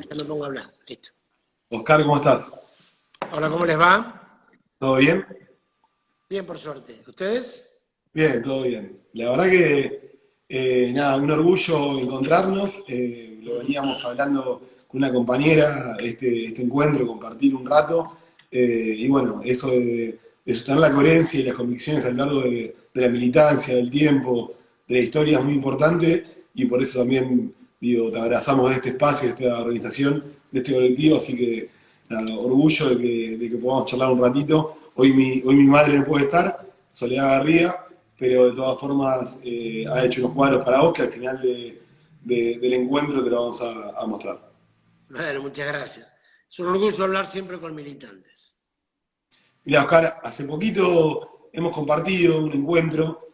Ya me pongo a hablar. Listo. Oscar, ¿cómo estás? Hola, ¿cómo les va? ¿Todo bien? Bien, por suerte. ¿Ustedes? Bien, todo bien. La verdad que, nada, un orgullo encontrarnos. Lo veníamos hablando con una compañera, este encuentro, compartir un rato. Y bueno, eso de sostener la coherencia y las convicciones a lo largo de la militancia, del tiempo, de la historia es muy importante. Y por eso también, digo, te abrazamos de este espacio, de esta organización, de este colectivo. Así que, nada, orgullo de que podamos charlar un ratito. Hoy mi madre no puede estar, Soledad Garriga, pero de todas formas ha hecho unos cuadros para vos que al final del encuentro te lo vamos a mostrar. Bueno, muchas gracias. Es un orgullo hablar siempre con militantes. Mira, Oscar, hace poquito hemos compartido un encuentro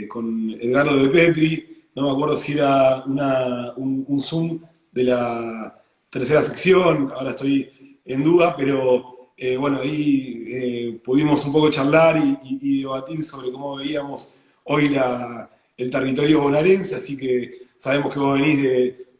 con Edgardo de Petri, no me acuerdo si era un Zoom de la tercera sección, ahora estoy en duda, pero bueno, ahí pudimos un poco charlar y debatir sobre cómo veíamos hoy el territorio bonaerense, así que sabemos que vos venís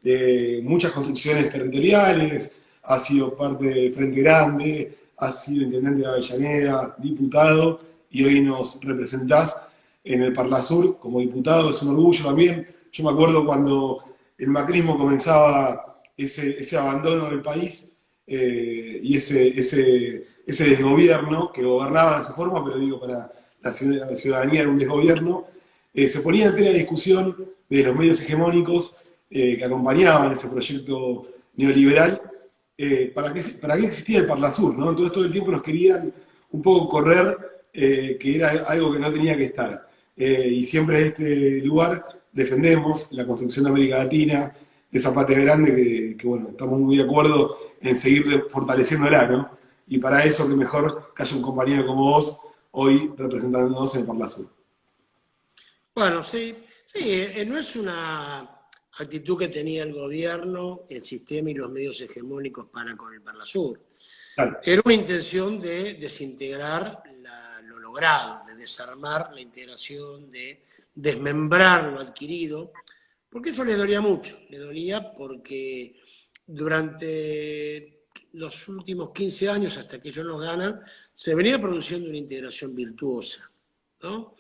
de muchas construcciones territoriales, has sido parte del Frente Grande, has sido intendente de Avellaneda, diputado, y hoy nos representás en el Parlasur como diputado, es un orgullo también. Yo me acuerdo cuando el macrismo comenzaba ese abandono del país y ese desgobierno, que gobernaban a su forma, pero digo, para la ciudadanía era un desgobierno, se ponía en tela de discusión de los medios hegemónicos que acompañaban ese proyecto neoliberal. ¿Para qué existía el Parlasur? ¿No? Entonces todo el tiempo nos querían un poco correr, que era algo que no tenía que estar. Y siempre en este lugar defendemos la construcción de América Latina, de esa patria grande bueno, estamos muy de acuerdo en seguir fortaleciéndola, ¿no? Y para eso, que mejor que haya un compañero como vos hoy representándonos en el Parlasur. Bueno, sí, sí, no es una actitud que tenía el gobierno, el sistema y los medios hegemónicos para con el Parlasur. Claro. Era una intención de desintegrar lo logrado, de desarmar la integración, de desmembrar lo adquirido, porque eso le dolía mucho. Le dolía porque durante los últimos 15 años, hasta que ellos nos ganan, se venía produciendo una integración virtuosa, ¿no?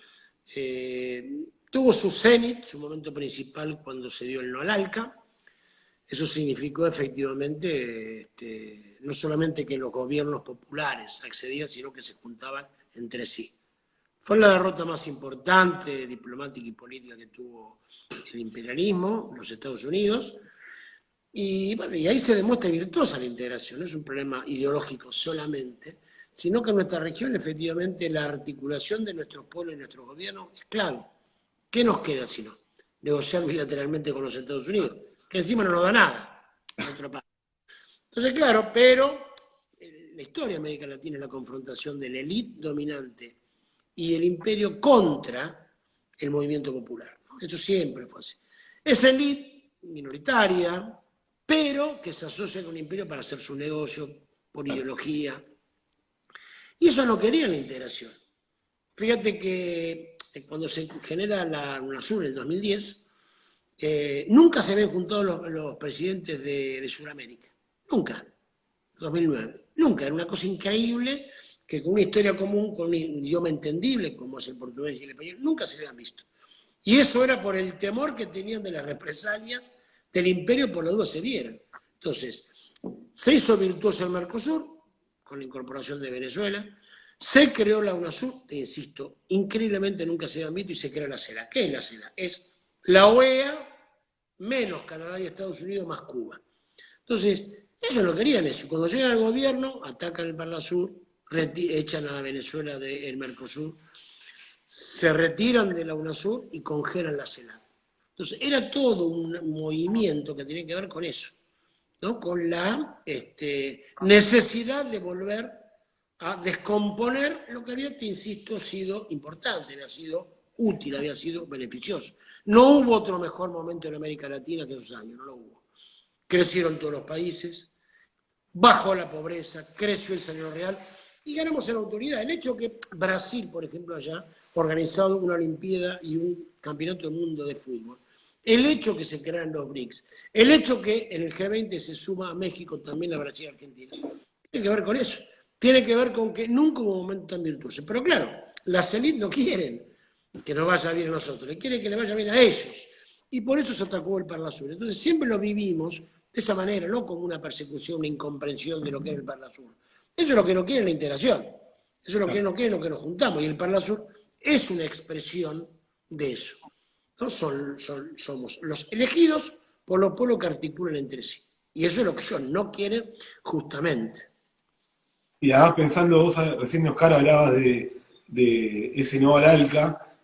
Tuvo su cenit, su momento principal, cuando se dio el no al ALCA. Eso significó efectivamente no solamente que los gobiernos populares accedían, sino que se juntaban entre sí. Fue la derrota más importante diplomática y política que tuvo el imperialismo, los Estados Unidos, y, bueno, y ahí se demuestra virtuosa la integración. No es un problema ideológico solamente, sino que en nuestra región efectivamente la articulación de nuestros pueblos y nuestros gobiernos es clave. ¿Qué nos queda si no? Negociar bilateralmente con los Estados Unidos, que encima no nos da nada, en otra parte. Entonces, claro, pero la historia de América Latina es la confrontación de la élite dominante y el imperio contra el movimiento popular, ¿no? Eso siempre fue así. Esa élite minoritaria, pero que se asocia con el imperio para hacer su negocio por ideología. Y eso no quería la integración. Fíjate que cuando se genera la UNASUR en el 2010, nunca se habían juntado los presidentes de Sudamérica. Nunca. 2009. Nunca. Era una cosa increíble que con una historia común, con un idioma entendible, como es el portugués y el español, nunca se habían visto. Y eso era por el temor que tenían de las represalias del imperio por las dudas se dieran. Entonces, se hizo virtuoso el Mercosur, con la incorporación de Venezuela, se creó la UNASUR, te insisto, increíblemente nunca se había visto, y se creó la CELAC. ¿Qué es la CELAC? Es la OEA menos Canadá y Estados Unidos más Cuba. Entonces, ellos lo querían eso. Cuando llegan al gobierno, atacan el Parlasur, echan a Venezuela del Mercosur, se retiran de la UNASUR y congelan la CELAC. Entonces, era todo un movimiento que tenía que ver con eso, ¿no? Con la necesidad de volver a descomponer lo que había, te insisto, sido importante, había sido útil, había sido beneficioso. No hubo otro mejor momento en América Latina que esos años, no lo hubo. Crecieron todos los países, bajó la pobreza, creció el salario real y ganamos en la autoridad. El hecho que Brasil, por ejemplo, haya organizado una Olimpiada y un Campeonato del Mundo de fútbol El hecho que se crean los BRICS, el hecho que en el G20 se suma a México, también a Brasil y a Argentina, tiene que ver con eso. Tiene que ver con que nunca hubo un momento tan virtuoso. Pero claro, las élites no quieren que nos vaya bien a nosotros, quieren que le vaya bien a ellos. Y por eso se atacó el Parlasur. Entonces siempre lo vivimos de esa manera, no como una persecución, una incomprensión de lo que es el Parlasur. Eso es lo que no quiere la integración. Eso es lo que no quiere, lo que nos juntamos. Y el Parlasur es una expresión de eso. ¿No? Somos los elegidos por los pueblos que articulan entre sí. Y eso es lo que ellos no quieren justamente. Y además pensando, vos recién Oscar hablabas de ese no al ALCA,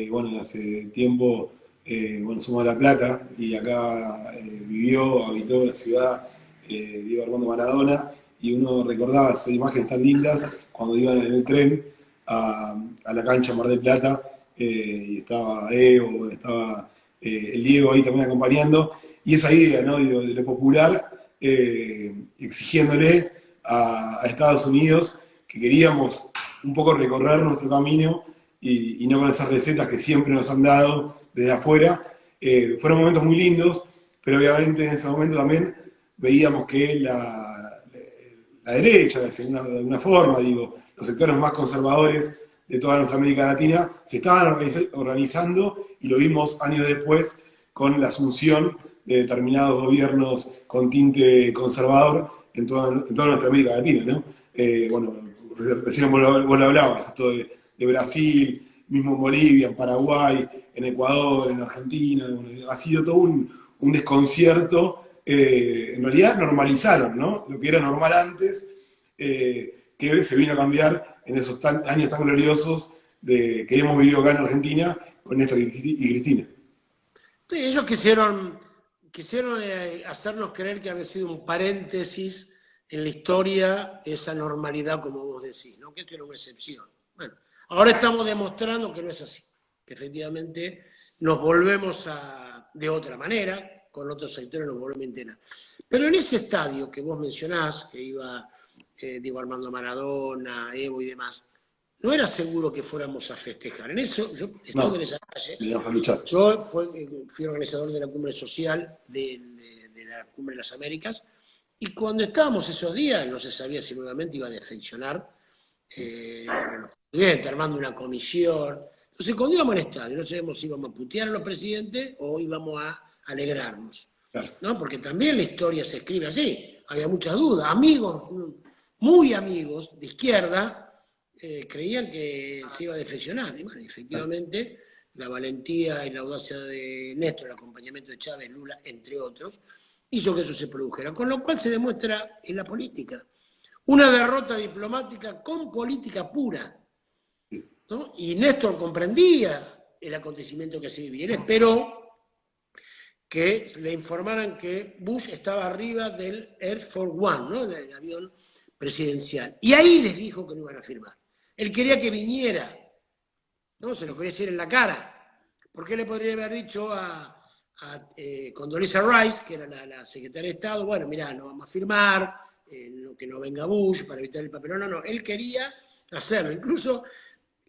bueno, hace tiempo, bueno, somos de La Plata y acá habitó la ciudad Diego Armando Maradona, y uno recordaba esas imágenes tan lindas cuando iban en el tren a la cancha Mar del Plata, y estaba Evo, estaba el Diego ahí también acompañando, y esa idea, ¿no?, de lo popular, exigiéndole a Estados Unidos que queríamos un poco recorrer nuestro camino y no con esas recetas que siempre nos han dado desde afuera. Fueron momentos muy lindos, pero obviamente en ese momento también veíamos que la derecha, de alguna forma, digo, los sectores más conservadores de toda nuestra América Latina se estaban organizando, y lo vimos años después con la asunción de determinados gobiernos con tinte conservador en toda nuestra América Latina, ¿no? Bueno, recién vos lo hablabas, esto de Brasil, mismo en Bolivia, en Paraguay, en Ecuador, en Argentina, ha sido todo un desconcierto. En realidad normalizaron, ¿no?, lo que era normal antes, que se vino a cambiar en esos años tan gloriosos que hemos vivido acá en Argentina con Néstor y Cristina. Sí, ellos quisieron hacernos creer que había sido un paréntesis en la historia de esa normalidad, como vos decís, ¿no?, que esto era una excepción. Bueno, ahora estamos demostrando que no es así, que efectivamente nos volvemos de otra manera, con otros sectores nos volvemos a integrar. Pero en ese estadio que vos mencionás, que iba Diego Armando Maradona, Evo y demás, no era seguro que fuéramos a festejar. En eso, yo estuve en esa calle. Yo fui organizador de la cumbre social de la Cumbre de las Américas, y cuando estábamos esos días, no se sabía si nuevamente iba a defeccionar armando una comisión. Entonces, cuando íbamos al estadio, no sabíamos si íbamos a putear a los presidentes o íbamos a alegrarnos. Claro. ¿No? Porque también la historia se escribe así. Había muchas dudas. Amigos, muy amigos de izquierda, creían que se iba a defeccionar. Y bueno, efectivamente, la valentía y la audacia de Néstor, el acompañamiento de Chávez, Lula, entre otros, hizo que eso se produjera. Con lo cual se demuestra en la política una derrota diplomática con política pura, ¿no? Y Néstor comprendía el acontecimiento que se vivía. Él esperó que le informaran que Bush estaba arriba del Air Force One, ¿no?, del avión presidencial. Y ahí les dijo que no iban a firmar. Él quería que viniera, ¿no? Se lo quería decir en la cara. ¿Por qué le podría haber dicho a Condoleezza Rice, que era la secretaria de Estado, bueno, mirá, no vamos a firmar, que no venga Bush para evitar el papelón? No, él quería hacerlo. Incluso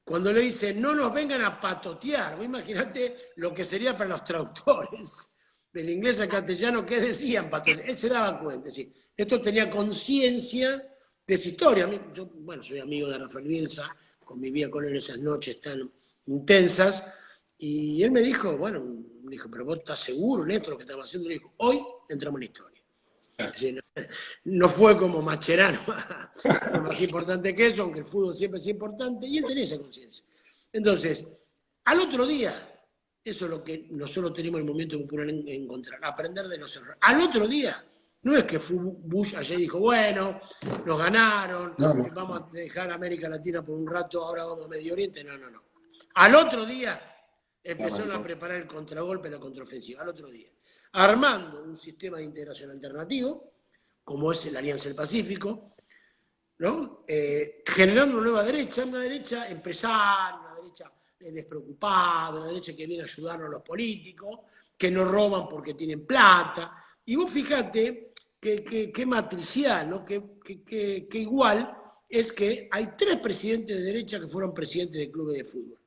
cuando le dice, no nos vengan a patotear, vos imaginate lo que sería para los traductores del inglés al castellano, ¿qué decían patotear? Él se daba cuenta, es decir, esto tenía conciencia de esa historia. Yo, bueno, soy amigo de Rafael Bielsa, convivía con él esas noches tan intensas, y él me dijo, pero vos estás seguro, Néstor, lo que estamos haciendo. Le dijo, hoy entramos en la historia. Es decir, no fue como Mascherano, fue más importante que eso, aunque el fútbol siempre es importante, y él tenía esa conciencia. Entonces, al otro día, eso es lo que nosotros tenemos en el momento popular en encontrar, aprender de los errores. Al otro día, no es que Bush ayer dijo, bueno, nos ganaron, vamos a dejar América Latina por un rato, ahora vamos a Medio Oriente. No. Al otro día empezaron a preparar el contragolpe, la contraofensiva. Al otro día, armando un sistema de integración alternativo, como es la Alianza del Pacífico, ¿no? Generando una nueva derecha, una derecha empresaria, una derecha despreocupada, una derecha que viene a ayudarnos a los políticos, que no roban porque tienen plata. Y vos fíjate que matricial, ¿no? que igual es que hay 3 presidentes de derecha que fueron presidentes de clubes de fútbol,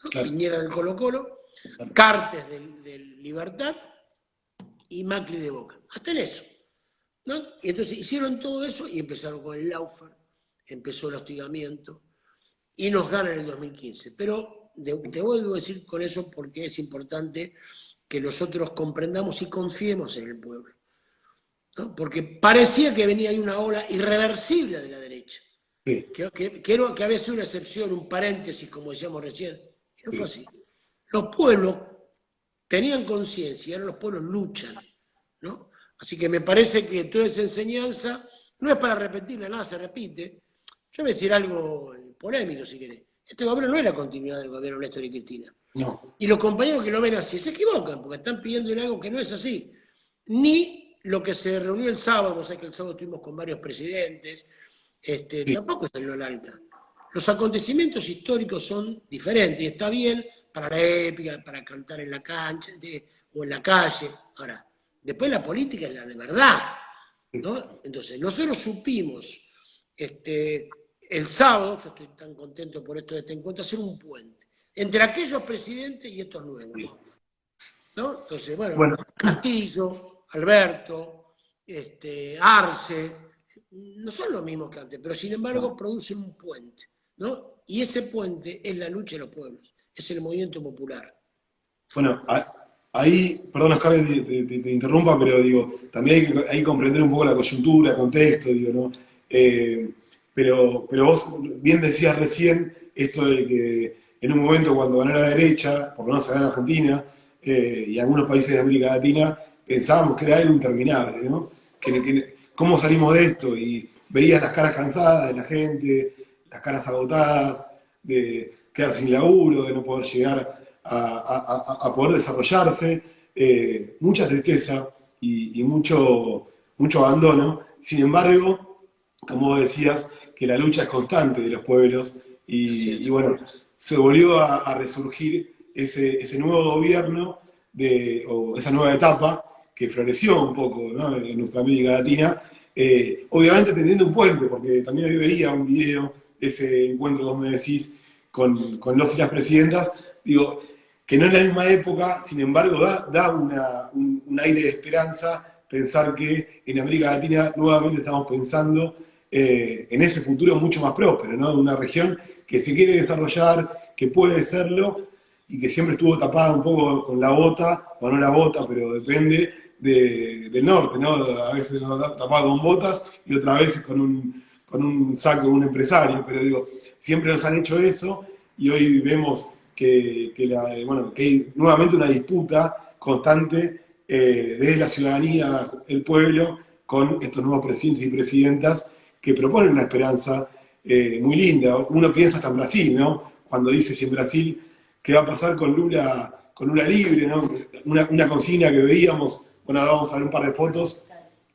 ¿no? Claro. Piñera del Colo-Colo, Cartes de Libertad y Macri de Boca. Hasta en eso, ¿no? Y entonces hicieron todo eso y empezaron con el lawfare, empezó el hostigamiento y nos ganan en el 2015. Pero te vuelvo a decir con eso porque es importante que nosotros comprendamos y confiemos en el pueblo, ¿no? Porque parecía que venía ahí una ola irreversible de la derecha, Sí, que había sido una excepción, un paréntesis, como decíamos recién, y no fue así. Los pueblos tenían conciencia y ahora los pueblos luchan, ¿no? Así que me parece que toda esa enseñanza no es para repetirla, nada se repite. Yo voy a decir algo polémico, si querés. Este gobierno no es la continuidad del gobierno de Néstor y Cristina. no. Y los compañeros que lo ven así se equivocan, porque están pidiendo algo que no es así. Ni lo que se reunió el sábado, vos sabés que el sábado estuvimos con varios presidentes, Sí, tampoco salió al alta. Los acontecimientos históricos son diferentes, y está bien para la épica, para cantar en la cancha o en la calle. Ahora, después la política es la de verdad, ¿no? Entonces, nosotros supimos el sábado, yo estoy tan contento por esto de este encuentro, hacer un puente entre aquellos presidentes y estos nuevos, ¿no? Entonces, bueno, bueno, Castillo, Alberto, Arce, no son los mismos que antes, pero sin embargo producen un puente, ¿no? Y ese puente es la lucha de los pueblos, es el movimiento popular. bueno, ahí, perdón Oscar, te interrumpa, pero digo, también hay que comprender un poco la coyuntura, el contexto, digo, ¿no? Pero vos bien decías recién esto de que en un momento cuando ganó la derecha, por lo menos acá en Argentina, y algunos países de América Latina, pensábamos que era algo interminable, ¿no? ¿Cómo salimos de esto? Y veías las caras cansadas de la gente, las caras agotadas, de quedar sin laburo, de no poder llegar a poder desarrollarse, mucha tristeza y mucho abandono. Sin embargo, como vos decías, que la lucha es constante de los pueblos y bueno, se volvió a resurgir ese nuevo gobierno o esa nueva etapa que floreció un poco, ¿no? En nuestra América Latina, obviamente teniendo un puente, porque también hoy veía un video de ese encuentro que vos me decís con los y las presidentas, digo, que no es la misma época, sin embargo da un aire de esperanza pensar que en América Latina nuevamente estamos pensando en ese futuro mucho más próspero, ¿no? De una región que se quiere desarrollar, que puede serlo, y que siempre estuvo tapada un poco con la bota, o no la bota, pero depende del norte, ¿no? A veces tapada con botas y otras veces con un saco de un empresario, pero digo, siempre nos han hecho eso y hoy vemos que hay nuevamente una disputa constante de la ciudadanía, el pueblo, con estos nuevos presidentes y presidentas que proponen una esperanza muy linda. Uno piensa hasta en Brasil, ¿no? Cuando dice si en Brasil, ¿qué va a pasar con Lula libre, ¿no? Una consigna que veíamos, bueno, ahora vamos a ver un par de fotos,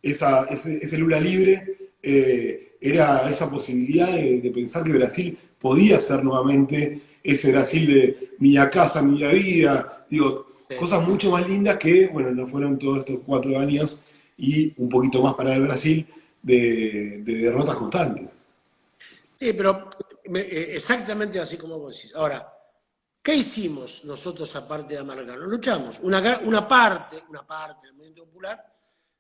ese Lula libre era esa posibilidad de pensar que Brasil podía ser nuevamente ese Brasil de mi casa, mi vida, digo, cosas mucho más lindas que, bueno, no fueron todos estos 4 años y un poquito más para el Brasil de derrotas constantes. Sí, pero exactamente así como vos decís. Ahora, ¿qué hicimos nosotros aparte de amargarnos? Luchamos. Una parte del movimiento popular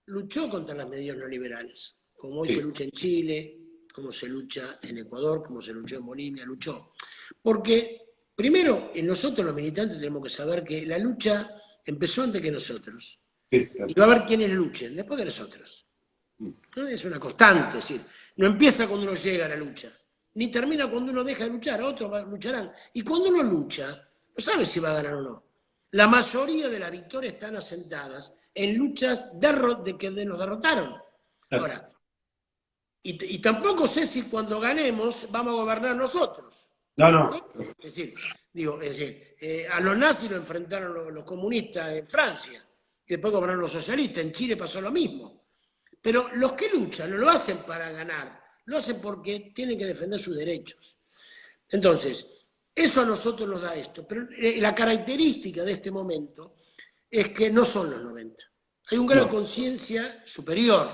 luchó contra las medidas neoliberales, como hoy se lucha en Chile, como se lucha en Ecuador, como se luchó en Bolivia, luchó. Porque, primero, nosotros los militantes tenemos que saber que la lucha empezó antes que nosotros. Sí, Y va a haber quienes luchen después que nosotros. ¿No? Es una constante, es decir, no empieza cuando uno llega a la lucha, ni termina cuando uno deja de luchar, otros lucharán. Y cuando uno lucha, no sabe si va a ganar o no. La mayoría de las victorias están asentadas en luchas de que nos derrotaron. Ahora, y tampoco sé si cuando ganemos vamos a gobernar nosotros. No, ¿No? no. Es decir, a los nazis lo enfrentaron los comunistas en Francia, y después gobernaron los socialistas. En Chile pasó lo mismo. Pero los que luchan no lo hacen para ganar, lo hacen porque tienen que defender sus derechos. Entonces, eso a nosotros nos da esto. Pero la característica de este momento es que no son los 90. Hay un grado de conciencia superior,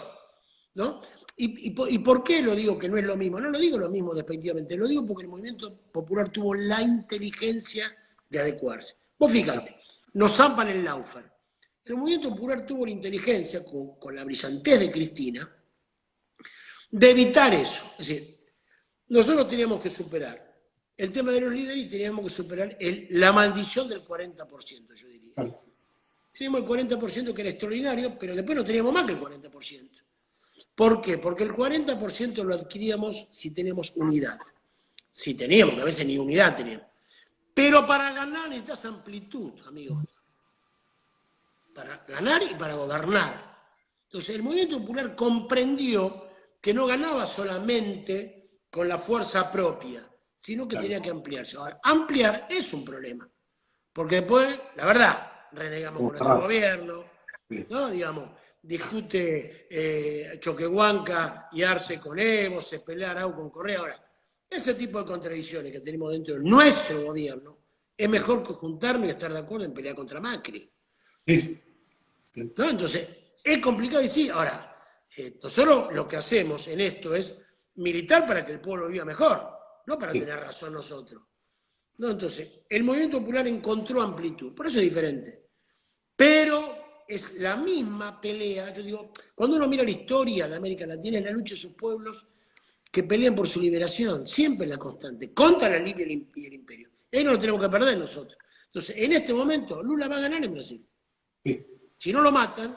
¿no? ¿Y por qué lo digo que no es lo mismo? No lo digo lo mismo despectivamente, lo digo porque el movimiento popular tuvo la inteligencia de adecuarse. Vos fíjate, nos zampan el Lawfare. El movimiento popular tuvo la inteligencia, con la brillantez de Cristina, de evitar eso. Es decir, nosotros teníamos que superar el tema de los líderes y teníamos que superar la maldición del 40%, yo diría. Teníamos el 40% que era extraordinario, pero después no teníamos más que el 40%. ¿Por qué? Porque el 40% lo adquiríamos si teníamos unidad. Si teníamos, que a veces ni unidad teníamos. Pero para ganar necesitas amplitud, amigos. Para ganar y para gobernar. Entonces, el movimiento popular comprendió que no ganaba solamente con la fuerza propia, sino que tenía que ampliarse. Ahora, ampliar es un problema. Porque después, la verdad, renegamos con nuestro gobierno, ¿no? Digamos, discute Choquehuanca y Arce con Evo, se pelea Arau con Correa. Ahora, ese tipo de contradicciones que tenemos dentro de nuestro gobierno, es mejor que juntarme y estar de acuerdo en pelear contra Macri. Sí. ¿No? Entonces, es complicado y sí. Ahora, nosotros lo que hacemos en esto es militar para que el pueblo viva mejor, no para tener razón nosotros. ¿No? Entonces, el movimiento popular encontró amplitud, por eso es diferente. Pero es la misma pelea, yo digo, cuando uno mira la historia de América Latina, es la lucha de sus pueblos que pelean por su liberación, siempre la constante, contra la Libia y el imperio. Y ahí no lo tenemos que perder nosotros. Entonces, en este momento, Lula va a ganar en Brasil. Sí. Si no lo matan,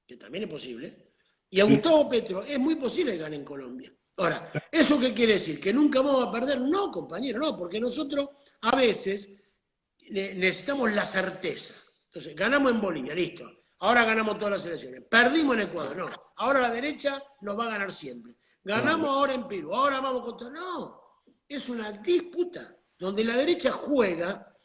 que también es posible, y a Gustavo Petro es muy posible que gane en Colombia. Ahora, ¿eso qué quiere decir? ¿Que nunca vamos a perder? No, compañero, no, porque nosotros a veces necesitamos la certeza. Entonces, ganamos en Bolivia, listo. Ahora ganamos todas las elecciones. Perdimos en Ecuador, no. Ahora la derecha nos va a ganar siempre. Ganamos ahora en Perú, ahora vamos contra... No, es una disputa donde la derecha juega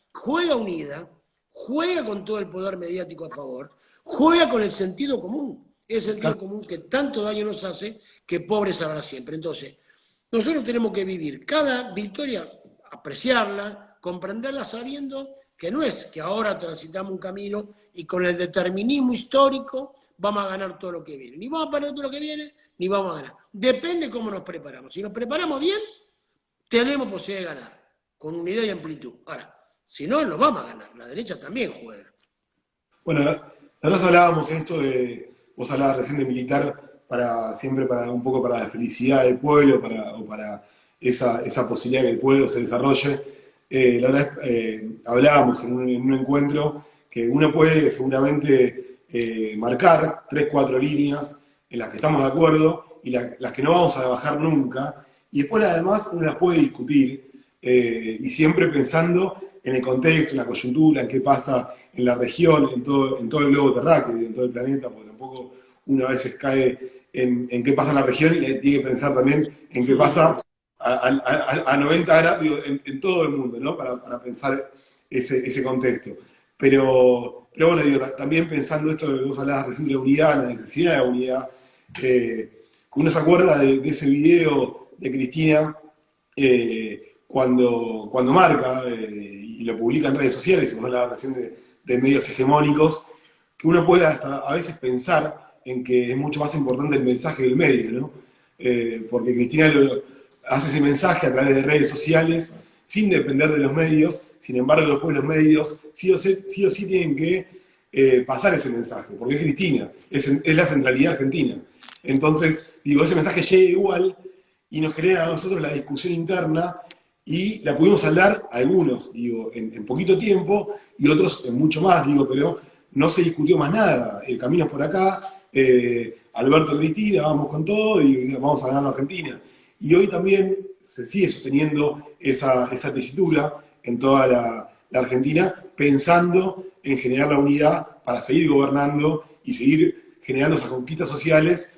unida, juega con todo el poder mediático a favor, juega con el sentido común. Es el sentido común que tanto daño nos hace que pobres habrá siempre. Entonces, nosotros tenemos que vivir cada victoria, apreciarla, comprenderla sabiendo que no es que ahora transitamos un camino y con el determinismo histórico vamos a ganar todo lo que viene. Ni vamos a perder todo lo que viene, ni vamos a ganar. Depende cómo nos preparamos. Si nos preparamos bien, tenemos posibilidad de ganar, con unidad y amplitud. Ahora, si no, nos vamos a ganar. La derecha también juega. Bueno, nosotros hablábamos en esto de, vos hablabas recién de militar siempre para un poco para la felicidad del pueblo, para esa posibilidad de que el pueblo se desarrolle. La otra vez hablábamos en un encuentro que uno puede seguramente marcar 3, 4 líneas en las que estamos de acuerdo y las que no vamos a bajar nunca, y después además uno las puede discutir, y siempre pensando en el contexto, en la coyuntura, en qué pasa en la región, en todo el globo terráqueo, en todo el planeta, porque tampoco uno a veces cae en qué pasa en la región y tiene que pensar también en qué pasa a 90 grados en todo el mundo, ¿no? Para pensar ese contexto. Pero bueno, digo, también pensando esto de que vos hablabas recién de la unidad, la necesidad de la unidad, uno se acuerda de ese video de Cristina cuando marca, y lo publica en redes sociales, y vos hablabas recién de medios hegemónicos, que uno puede hasta a veces pensar en que es mucho más importante el mensaje del medio, ¿no? Porque Cristina hace ese mensaje a través de redes sociales sin depender de los medios, sin embargo después los medios sí o sí tienen que pasar ese mensaje, porque es Cristina, es la centralidad argentina. Entonces, digo, ese mensaje llega igual y nos genera a nosotros la discusión interna y la pudimos hablar algunos, digo, en poquito tiempo y otros en mucho más, digo, pero no se discutió más nada. El camino es por acá, Alberto, Cristina, vamos con todo y vamos a ganar la Argentina. Y hoy también se sigue sosteniendo esa tesitura en toda la Argentina, pensando en generar la unidad para seguir gobernando y seguir generando esas conquistas sociales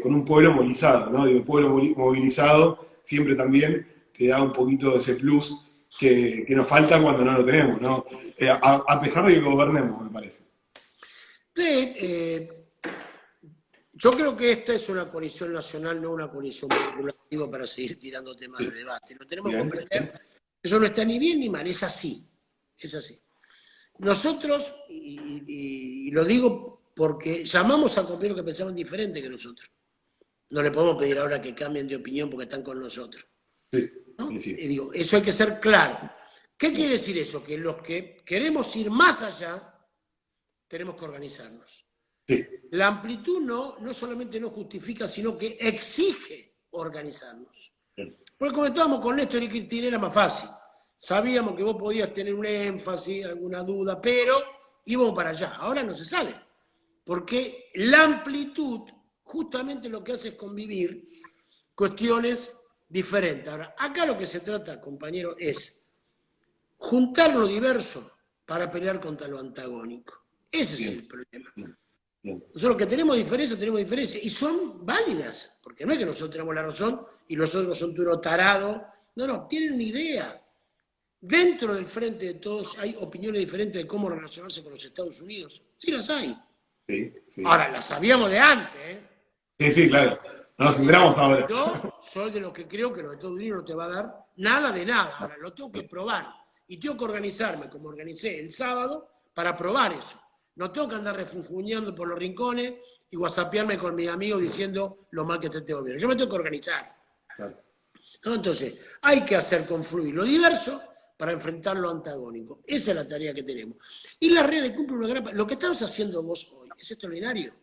con un pueblo movilizado, ¿no? Digo, el pueblo movilizado siempre también te da un poquito de ese plus que nos falta cuando no lo tenemos, ¿no? A pesar de que gobernemos, me parece. Sí, yo creo que esta es una coalición nacional, no una coalición popular, digo, para seguir tirando temas de debate. Lo tenemos que comprender. Eso no está ni bien ni mal, es así. Es así. Nosotros, y lo digo porque llamamos a compañeros que pensaban diferente que nosotros. No le podemos pedir ahora que cambien de opinión porque están con nosotros. Sí, ¿no? sí. Y digo, eso hay que ser claro. ¿Qué quiere decir eso? Que los que queremos ir más allá, tenemos que organizarnos. Sí. La amplitud no solamente no justifica, sino que exige organizarnos. Porque como estábamos con Néstor y Cristina era más fácil. Sabíamos que vos podías tener un énfasis, alguna duda, pero íbamos para allá. Ahora no se sabe. Porque la amplitud justamente lo que hace es convivir cuestiones diferentes. Ahora, acá lo que se trata, compañero, es juntar lo diverso para pelear contra lo antagónico. Ese es el problema. Nosotros que tenemos diferencias, y son válidas, porque no es que nosotros tenemos la razón y los otros son unos tarados. No, tienen una idea. Dentro del frente de todos hay opiniones diferentes de cómo relacionarse con los Estados Unidos. Sí las hay. Sí. Ahora, las sabíamos de antes, ¿eh? Sí, claro. No nos enteramos ahora. Yo soy de los que creo que los Estados Unidos no te va a dar nada de nada. Ahora, lo tengo que probar. Y tengo que organizarme como organicé el sábado para probar eso. No tengo que andar refunfuñando por los rincones y whatsappearme con mis amigos diciendo lo mal que te tengo bien. Yo me tengo que organizar. Claro. ¿No? Entonces, hay que hacer confluir lo diverso para enfrentar lo antagónico. Esa es la tarea que tenemos. Y las redes cumplen una gran... Lo que estás haciendo vos hoy es extraordinario.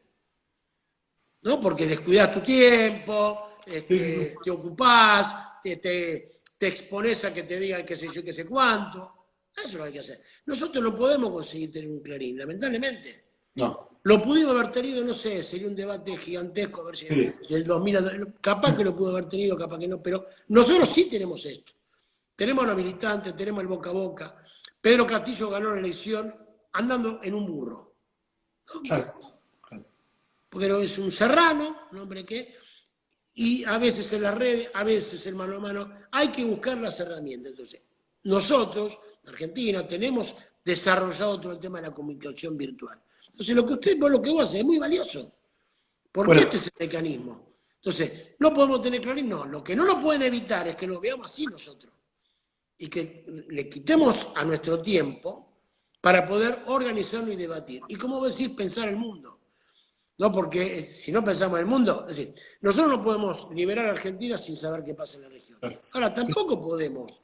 ¿No? Porque descuidás tu tiempo, te ocupás, te exponés a que te digan qué sé yo, qué sé cuánto. Eso es lo que hay que hacer. Nosotros no podemos conseguir tener un Clarín, lamentablemente. No. Lo pudimos haber tenido, no sé, sería un debate gigantesco, a ver si del 2000, capaz que lo pudo haber tenido, capaz que no, pero nosotros sí tenemos esto. Tenemos a los militantes, tenemos el boca a boca. Pedro Castillo ganó la elección andando en un burro. ¿No? Claro. Porque es un serrano, un hombre que... Y a veces en las redes, a veces en mano a mano, hay que buscar las herramientas. Entonces, nosotros, en Argentina, tenemos desarrollado todo el tema de la comunicación virtual. Entonces, lo que vos haces es muy valioso. Porque este es el mecanismo. Entonces, no podemos tener Clarín, no. Lo que no lo pueden evitar es que lo veamos así nosotros. Y que le quitemos a nuestro tiempo para poder organizarlo y debatir. Y como decís, pensar el mundo. No, porque si no pensamos en el mundo, es decir, nosotros no podemos liberar a Argentina sin saber qué pasa en la región. Ahora, tampoco podemos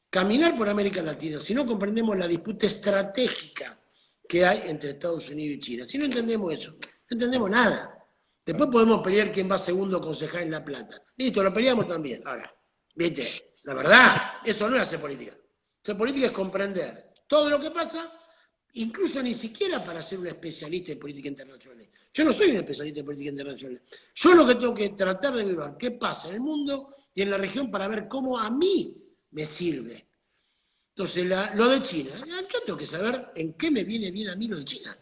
caminar por América Latina si no comprendemos la disputa estratégica que hay entre Estados Unidos y China. Si no entendemos eso, no entendemos nada. Después podemos pelear quién va segundo concejal en La Plata. Listo, lo peleamos también. Ahora, viste, la verdad, eso no es hacer política. Hacer política es comprender todo lo que pasa, incluso ni siquiera para ser un especialista en política internacional. Yo no soy un especialista en política internacional. Yo lo que tengo que tratar de ver qué pasa en el mundo y en la región para ver cómo a mí me sirve. Entonces, lo de China, yo tengo que saber en qué me viene bien a mí lo de China.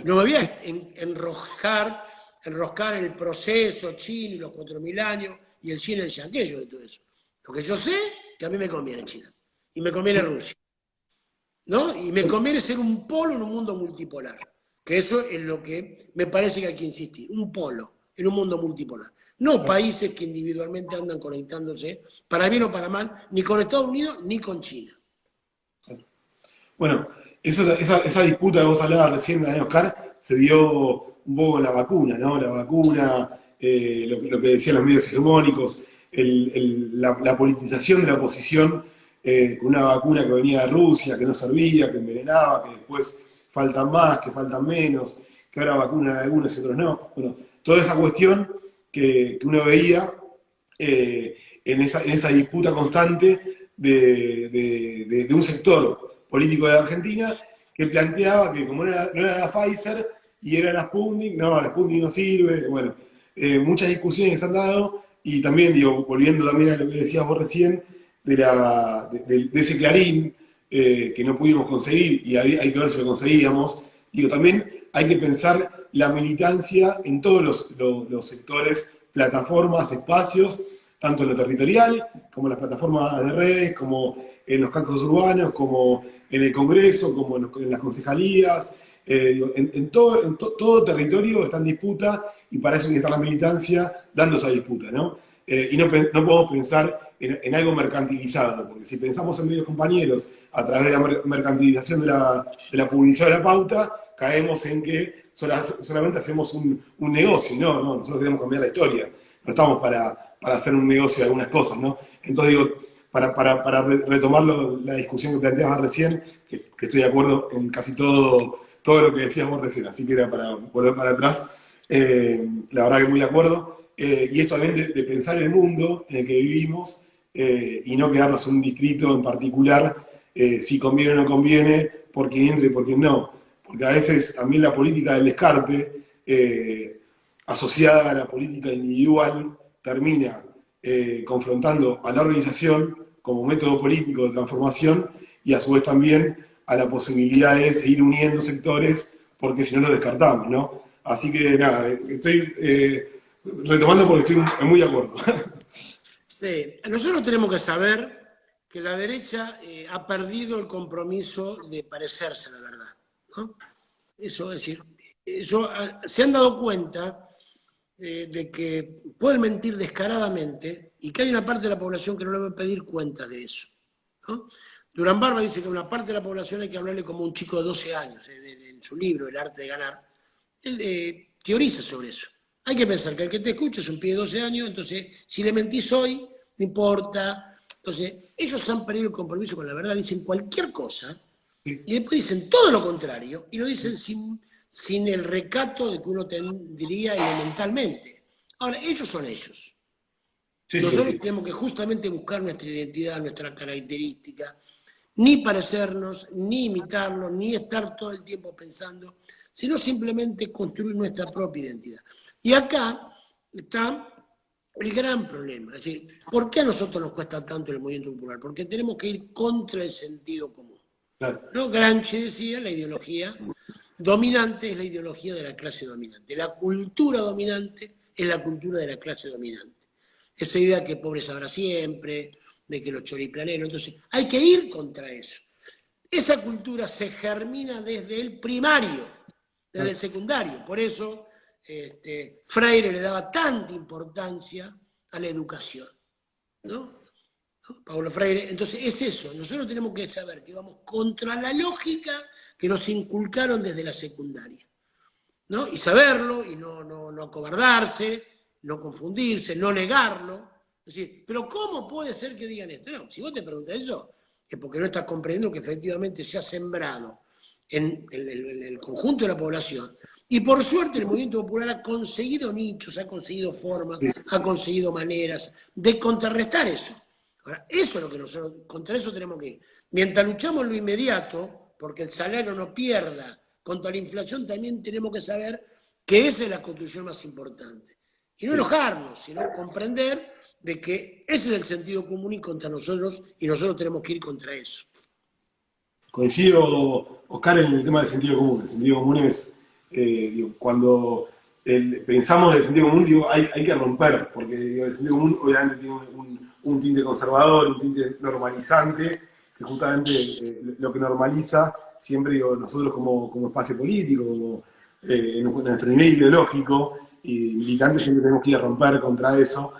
No me voy a enroscar en el proceso chino y los 4.000 años y el China y el chanquillo de todo eso. Lo que yo sé que a mí me conviene China y me conviene Rusia. ¿No? Y me conviene ser un polo en un mundo multipolar. Que eso es lo que me parece que hay que insistir. Un polo en un mundo multipolar. No países que individualmente andan conectándose, para bien o para mal, ni con Estados Unidos ni con China. Bueno, esa disputa que vos hablabas recién, Oscar, se vio un poco en la vacuna, ¿no? La vacuna, lo que decían los medios hegemónicos, la politización de la oposición, una vacuna que venía de Rusia, que no servía, que envenenaba, que después faltan más, que faltan menos, que ahora vacunan a algunos y otros no. Bueno, toda esa cuestión que uno veía en esa disputa constante de un sector político de Argentina que planteaba que como no era la Pfizer y era la Sputnik, no, la Sputnik no sirve, bueno, muchas discusiones que se han dado y también, digo, volviendo también a lo que decías vos recién, de ese Clarín que no pudimos conseguir y hay que ver si lo conseguíamos. Digo, también hay que pensar la militancia en todos los sectores, plataformas, espacios, tanto en lo territorial, como en las plataformas de redes, como en los cascos urbanos, como en el Congreso, como en las concejalías. Todo territorio está en disputa y para eso necesita la militancia dando esa disputa, ¿no? Y no podemos pensar en algo mercantilizado, porque si pensamos en medios compañeros a través de la mercantilización de la publicidad de la pauta, caemos en que solamente hacemos un negocio, no, nosotros queremos cambiar la historia, no estamos para hacer un negocio de algunas cosas, ¿no? Entonces digo, retomar la discusión que planteabas recién, que estoy de acuerdo en casi todo lo que decías vos recién, así que era para volver para atrás. La verdad que muy de acuerdo. Y esto también de pensar el mundo en el que vivimos y no quedarnos en un distrito en particular, si conviene o no conviene, por quién entra y por quién no. Porque a veces también la política del descarte, asociada a la política individual, termina confrontando a la organización como método político de transformación y a su vez también a la posibilidad de seguir uniendo sectores, porque si no los descartamos, ¿no? Así que nada, estoy retomando porque estoy muy de acuerdo. Sí, nosotros tenemos que saber que la derecha ha perdido el compromiso de parecerse a la verdad, ¿no? Eso, es decir, se han dado cuenta de que pueden mentir descaradamente y que hay una parte de la población que no le va a pedir cuentas de eso, ¿no? Durán Barba dice que a una parte de la población hay que hablarle como un chico de 12 años, en su libro El arte de ganar. Él teoriza sobre eso. Hay que pensar que el que te escucha es un pibe de 12 años, entonces si le mentís hoy, no importa. Entonces, ellos han perdido el compromiso con la verdad, dicen cualquier cosa y después dicen todo lo contrario y lo dicen sin el recato de que uno tendría elementalmente. Ahora, ellos son ellos. Nosotros tenemos que justamente buscar nuestra identidad, nuestra característica, ni parecernos, ni imitarlos, ni estar todo el tiempo pensando, sino simplemente construir nuestra propia identidad. Y acá está el gran problema. Es decir, ¿por qué a nosotros nos cuesta tanto el movimiento popular? Porque tenemos que ir contra el sentido común. Claro. ¿No? Gramsci decía, la ideología dominante es la ideología de la clase dominante. La cultura dominante es la cultura de la clase dominante. Esa idea que pobre sabrá siempre, de que los choriplaneros. Entonces, hay que ir contra eso. Esa cultura se germina desde el primario, desde el secundario. Por eso Freire le daba tanta importancia a la educación, ¿no? Paulo Freire. Entonces, es eso. Nosotros tenemos que saber que vamos contra la lógica que nos inculcaron desde la secundaria, ¿no? Y saberlo, y no acobardarse, no confundirse, no negarlo. Es decir, pero ¿cómo puede ser que digan esto? No, si vos te preguntas eso, es porque no estás comprendiendo que efectivamente se ha sembrado en el conjunto de la población. Y por suerte el movimiento popular ha conseguido nichos, ha conseguido formas, ha conseguido maneras de contrarrestar eso. Ahora, eso es lo que nosotros, contra eso tenemos que ir. Mientras luchamos en lo inmediato, porque el salario no pierda, contra la inflación también tenemos que saber que esa es la construcción más importante. Y no enojarnos, sino comprender de que ese es el sentido común y contra nosotros, y nosotros tenemos que ir contra eso. Coincido, Oscar, en el tema del sentido común. El sentido común es, cuando pensamos en el sentido común, hay que romper, porque el sentido común obviamente tiene un tinte conservador, un tinte normalizante, que justamente lo que normaliza, siempre nosotros como espacio político, como en nuestro nivel ideológico, y militantes siempre tenemos que ir a romper contra eso,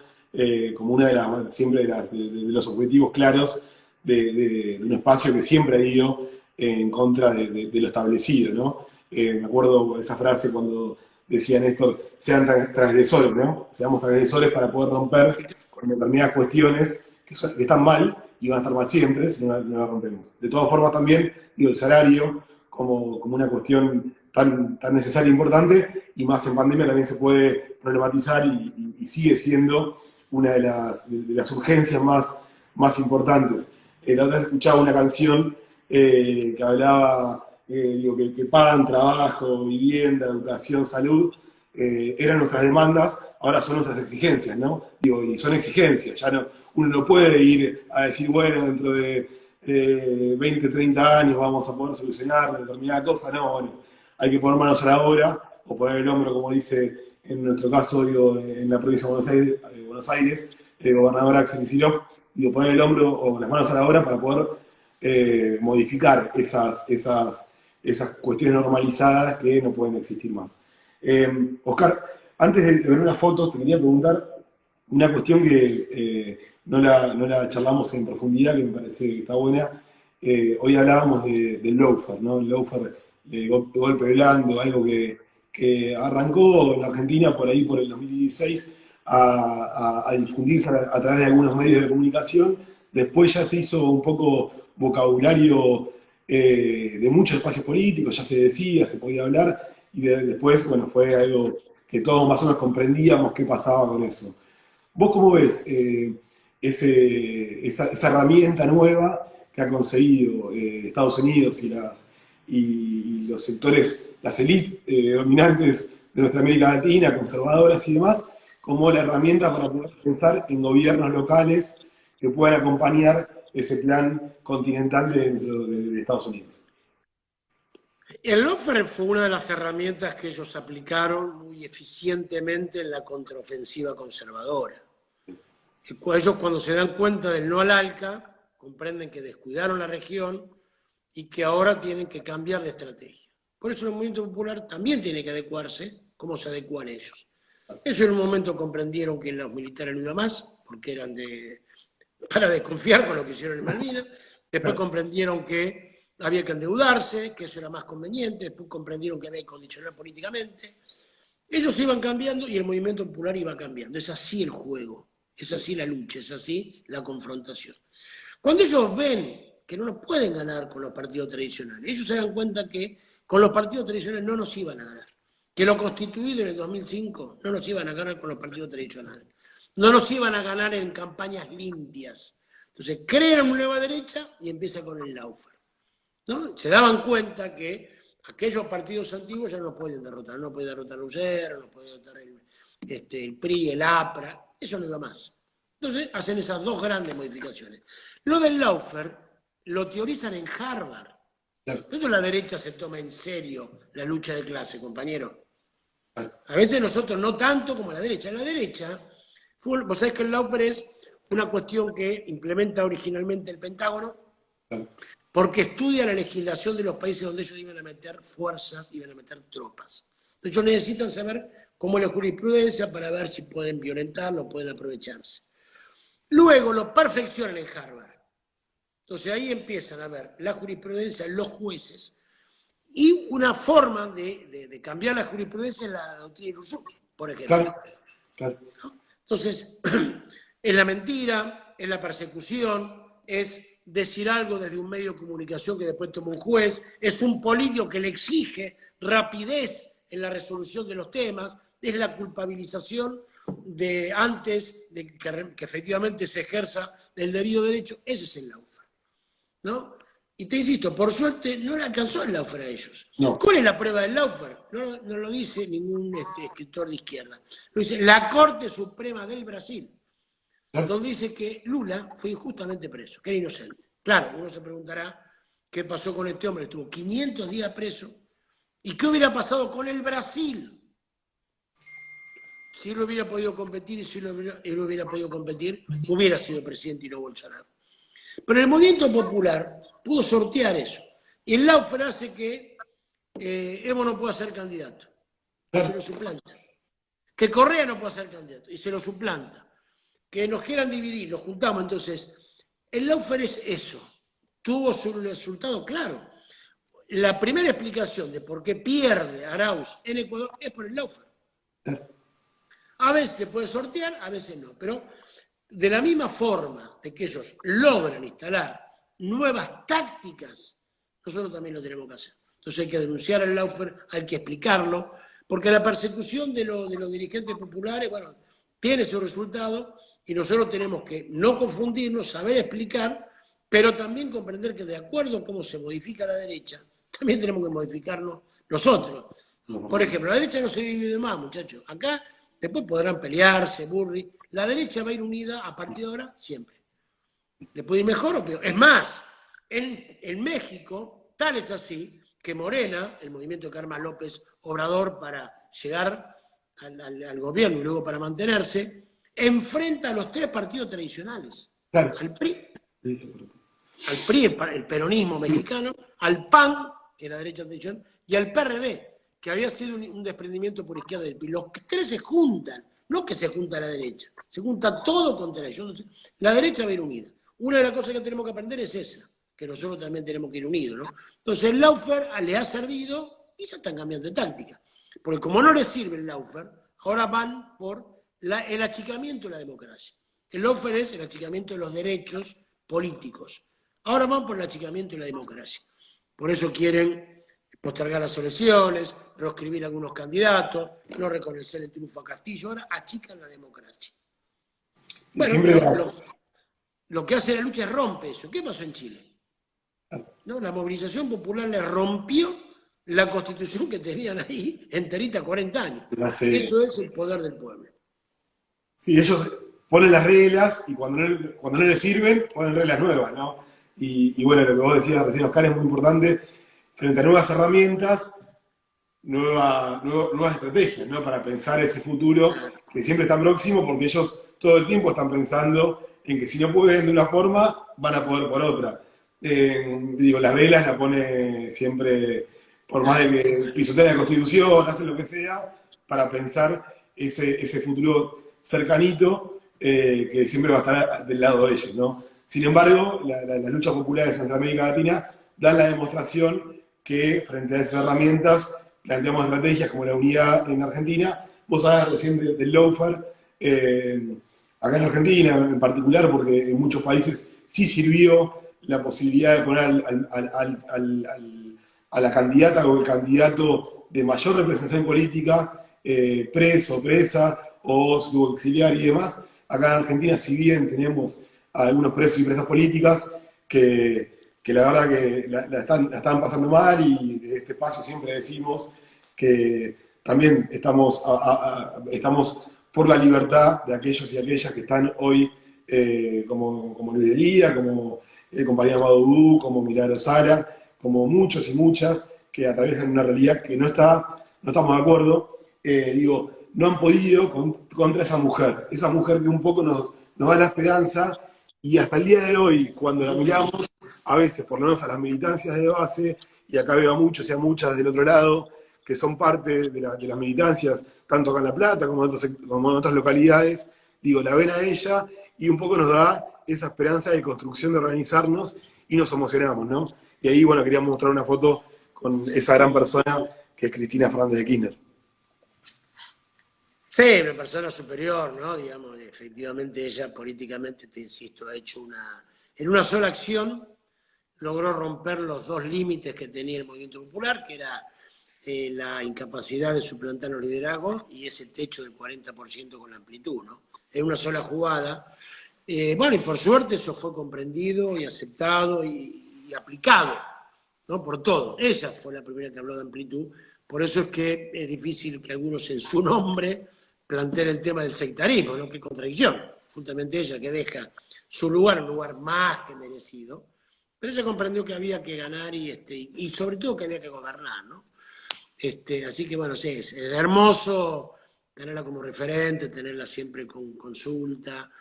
como una de los objetivos claros de un espacio que siempre ha ido en contra de lo establecido, ¿no? Me acuerdo esa frase cuando decían esto, sean transgresores, ¿no? Seamos transgresores para poder romper con determinadas cuestiones que están mal y van a estar mal siempre si no las rompemos. De todas formas también, el salario como una cuestión tan necesaria e importante, y más en pandemia también se puede problematizar y sigue siendo una de las urgencias más importantes. La otra vez escuchaba una canción que hablaba, que pagan trabajo, vivienda, educación, salud, eran nuestras demandas, ahora son nuestras exigencias, ¿no? Y son exigencias, ya no, uno no puede ir a decir, bueno, dentro de 20, 30 años vamos a poder solucionar determinada cosa, no, hay que poner manos a la obra, o poner el hombro, como dice en nuestro caso, en la provincia de Buenos Aires, el gobernador Axel Kicillof, poner el hombro o las manos a la obra para poder modificar esas cuestiones normalizadas que no pueden existir más. Oscar, antes de ver unas fotos, te quería preguntar una cuestión que no la charlamos en profundidad, que me parece que está buena. Hoy hablábamos del lawfare, ¿no? El lawfare, golpe blando, algo que arrancó en la Argentina por el 2016 a difundirse a través de algunos medios de comunicación, después ya se hizo un poco vocabulario de muchos espacios políticos, ya se decía, se podía hablar, y después, bueno, fue algo que todos más o menos comprendíamos qué pasaba con eso. ¿Vos cómo ves esa herramienta nueva que ha conseguido Estados Unidos y los sectores, las élites dominantes de nuestra América Latina, conservadoras y demás, como la herramienta para poder pensar en gobiernos locales que puedan acompañar ese plan continental dentro de Estados Unidos? El lawfare fue una de las herramientas que ellos aplicaron muy eficientemente en la contraofensiva conservadora. Ellos, cuando se dan cuenta del no al ALCA, comprenden que descuidaron la región y que ahora tienen que cambiar de estrategia. Por eso el movimiento popular también tiene que adecuarse como se adecuan ellos. Ellos en un momento comprendieron que los militares no iba más, porque eran para desconfiar con lo que hicieron en Malvinas. Después comprendieron que había que endeudarse, que eso era más conveniente. Después comprendieron que había que condicionar políticamente. Ellos iban cambiando y el movimiento popular iba cambiando. Es así el juego, es así la lucha, es así la confrontación. Cuando ellos ven que no nos pueden ganar con los partidos tradicionales, ellos se dan cuenta que con los partidos tradicionales no nos iban a ganar. Que lo constituido en el 2005 no nos iban a ganar con los partidos tradicionales. No nos iban a ganar en campañas limpias. Entonces crean una nueva derecha y empieza con el lawfare, ¿no? Se daban cuenta que aquellos partidos antiguos ya no pueden derrotar. No puede derrotar a Lucero, no puede derrotar el PRI, el APRA. Eso no iba más. Entonces hacen esas dos grandes modificaciones. Lo del lawfare lo teorizan en Harvard. Por eso la derecha se toma en serio la lucha de clase, compañero. A veces nosotros no tanto como la derecha. La derecha, vos sabés que el lawfare es una cuestión que implementa originalmente el Pentágono, porque estudia la legislación de los países donde ellos iban a meter fuerzas, iban a meter tropas. Entonces ellos necesitan saber cómo es la jurisprudencia para ver si pueden violentarlo, pueden aprovecharse. Luego lo perfeccionan en Harvard. Entonces ahí empiezan a ver la jurisprudencia, los jueces, y una forma de cambiar la jurisprudencia es la doctrina ilusoria, por ejemplo. Claro. Entonces, es la mentira, es la persecución, es decir algo desde un medio de comunicación que después toma un juez, es un político que le exige rapidez en la resolución de los temas, es la culpabilización de antes de que efectivamente se ejerza el debido derecho. Ese es el lawfare, ¿no? Y te insisto, por suerte no le alcanzó el lawfare a ellos. No. ¿Cuál es la prueba del lawfare? No lo dice ningún escritor de izquierda. Lo dice la Corte Suprema del Brasil, donde dice que Lula fue injustamente preso, que era inocente. Claro, uno se preguntará qué pasó con este hombre. Estuvo 500 días preso. ¿Y qué hubiera pasado con el Brasil? Si él hubiera podido competir y si él hubiera podido competir, hubiera sido presidente y no Bolsonaro. Pero el movimiento popular pudo sortear eso. Y el lawfare hace que Evo no pueda ser candidato. Y se lo suplanta. Que Correa no pueda ser candidato. Y se lo suplanta. Que nos quieran dividir, los juntamos. Entonces, el lawfare es eso. Tuvo su resultado claro. La primera explicación de por qué pierde Arauz en Ecuador es por el lawfare. A veces se puede sortear, a veces no. Pero de la misma forma de que ellos logran instalar nuevas tácticas, nosotros también lo tenemos que hacer. Entonces hay que denunciar al lawfare, hay que explicarlo, porque la persecución de los dirigentes populares, bueno, tiene su resultado y nosotros tenemos que no confundirnos, saber explicar, pero también comprender que de acuerdo a cómo se modifica la derecha, también tenemos que modificarnos nosotros. Por ejemplo, la derecha no se divide más, muchachos. Acá después podrán pelearse, Burri. La derecha va a ir unida a partir de ahora siempre. Le puede ir mejor o peor. Es más, en México, tal es así que Morena, el movimiento que arma López Obrador para llegar al gobierno y luego para mantenerse, enfrenta a los tres partidos tradicionales. Claro. Al PRI, el peronismo mexicano, al PAN, que es la derecha tradicional, y al PRD, que había sido un desprendimiento por izquierda del PRI. Los tres se juntan. No que se junta la derecha, se junta todo contra ellos. La derecha va a ir unida. Una de las cosas que tenemos que aprender es esa, que nosotros también tenemos que ir unidos, ¿no? Entonces el lawfare le ha servido y ya están cambiando de táctica. Porque como no les sirve el lawfare, ahora van por el achicamiento de la democracia. El lawfare es el achicamiento de los derechos políticos. Ahora van por el achicamiento y la democracia. Por eso quieren postergar las elecciones, proscribir a algunos candidatos, no reconocer el triunfo a Castillo. Ahora achican la democracia. Sí, Bueno, pero lo que hace la lucha es rompe eso. ¿Qué pasó en Chile? ¿No? La movilización popular le rompió la constitución que tenían ahí enterita 40 años. Eso es el poder del pueblo. Sí, ellos ponen las reglas y cuando no les sirven, ponen reglas nuevas, ¿no? Y bueno, lo que vos decías recién, Oscar, es muy importante. Frente a nuevas herramientas, nuevas estrategias, ¿no? Para pensar ese futuro que siempre está próximo, porque ellos todo el tiempo están pensando en que si no pueden de una forma, van a poder por otra. Digo, las reglas las pone siempre, por más de que pisoteen la Constitución, hacen lo que sea, para pensar ese futuro cercanito que siempre va a estar del lado de ellos, ¿no? Sin embargo, las luchas populares en América Latina dan la demostración que frente a esas herramientas planteamos estrategias como la unidad en Argentina. Vos sabés recién del lawfare, acá en Argentina en particular, porque en muchos países sí sirvió la posibilidad de poner a la candidata o el candidato de mayor representación política, preso, presa, o se tuvo que exiliar y demás. Acá en Argentina, si bien tenemos a algunos presos y presas políticas que la verdad que la están pasando mal, y desde este espacio siempre decimos que también estamos por la libertad de aquellos y aquellas que están hoy como Luis de Lía, como el compañero Amado Udú, como Milagro Sala, como muchos y muchas que atraviesan una realidad que no estamos de acuerdo, no han podido contra esa mujer que un poco nos da la esperanza, y hasta el día de hoy, cuando la miramos, a veces, por lo menos a las militancias de base, y acá veo a muchos y a muchas del otro lado, que son parte de las militancias, tanto acá en La Plata como en otras localidades, la ven a ella, y un poco nos da esa esperanza de construcción, de organizarnos, y nos emocionamos, ¿no? Y ahí, bueno, queríamos mostrar una foto con esa gran persona que es Cristina Fernández de Kirchner. Sí, una persona superior, ¿no? Digamos, efectivamente ella políticamente, te insisto, ha hecho en una sola acción, logró romper los dos límites que tenía el movimiento popular, que era la incapacidad de suplantar los liderazgos y ese techo del 40% con la amplitud, ¿no? En una sola jugada. Bueno, y por suerte eso fue comprendido y aceptado y aplicado, ¿no? Por todos. Ella fue la primera que habló de amplitud. Por eso es que es difícil que algunos en su nombre planteen el tema del sectarismo, ¿no? Qué contradicción. Justamente ella que deja su lugar, un lugar más que merecido, pero ella comprendió que había que ganar y sobre todo que había que gobernar, ¿no? Así que bueno, sí, es hermoso tenerla como referente, tenerla siempre con consulta.